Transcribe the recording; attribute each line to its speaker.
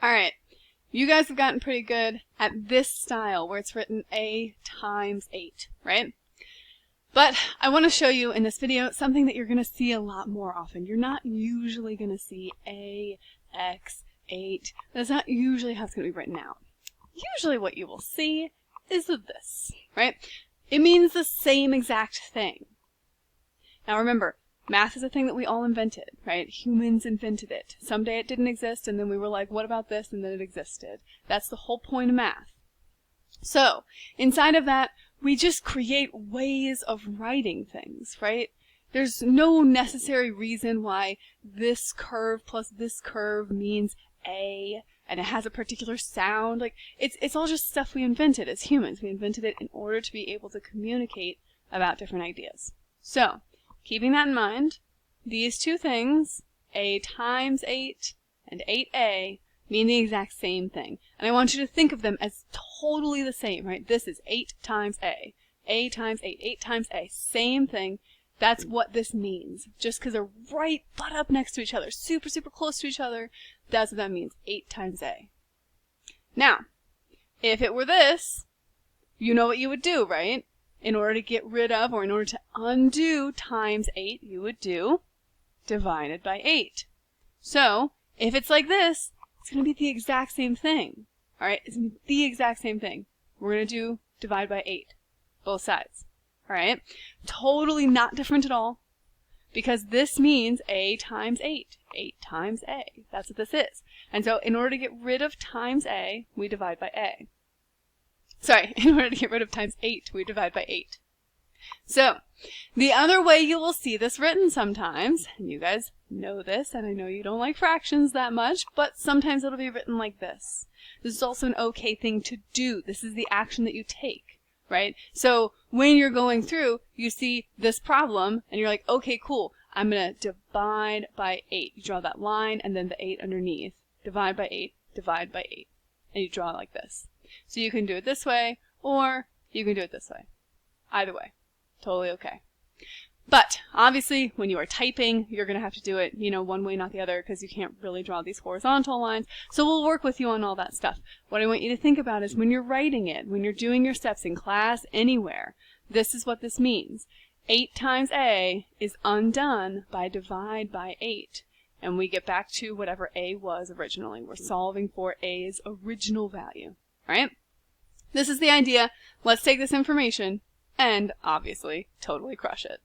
Speaker 1: Alright, you guys have gotten pretty good at this style where it's written a times 8, right? But I want to show you in this video something that you're going to see a lot more often. You're not usually going to see a, x, 8. That's not usually how it's going to be written out. Usually what you will see is this, right? It means the same exact thing. Now remember, math is a thing that we all invented, right? Humans invented it. Someday it didn't exist, and then we were like, what about this? And then it existed. That's the whole point of math. So, inside of that, we just create ways of writing things, right? There's no necessary reason why this curve plus this curve means A, and it has a particular sound. Like, it's all just stuff we invented as humans. We invented it in order to be able to communicate about different ideas. So, keeping that in mind, these two things, a times 8 and 8a, mean the exact same thing. And I want you to think of them as totally the same, right? This is 8 times a times 8, 8 times a, same thing. That's what this means. Just because they're right butt up next to each other, super, super close to each other, that's what that means, 8 times a. Now, if it were this, you know what you would do, right? In order to get rid of, or in order to undo times 8, you would do divided by 8. So, if it's like this, it's going to be the exact same thing. Alright, it's going to be the exact same thing. We're going to do divide by 8. Both sides. Alright? Totally not different at all. Because this means a times 8. 8 times a. That's what this is. And so, in order to get rid of times a, we divide by a. Sorry, in order to get rid of times 8, we divide by 8. So, the other way you will see this written sometimes, and you guys know this, and I know you don't like fractions that much, but sometimes it'll be written like this. This is also an okay thing to do. This is the action that you take, right? So, when you're going through, you see this problem, and you're like, okay, cool, I'm going to divide by 8. You draw that line, and then the 8 underneath. Divide by 8, divide by 8. And you draw it like this. So you can do it this way, or you can do it this way. Either way. Totally okay. But, obviously, when you are typing, you're going to have to do it, one way, not the other, because you can't really draw these horizontal lines. So we'll work with you on all that stuff. What I want you to think about is when you're writing it, when you're doing your steps in class, anywhere, this is what this means. 8 times a is undone by divide by 8. And we get back to whatever a was originally. We're solving for a's original value. Alright? This is the idea. Let's take this information and, obviously, totally crush it.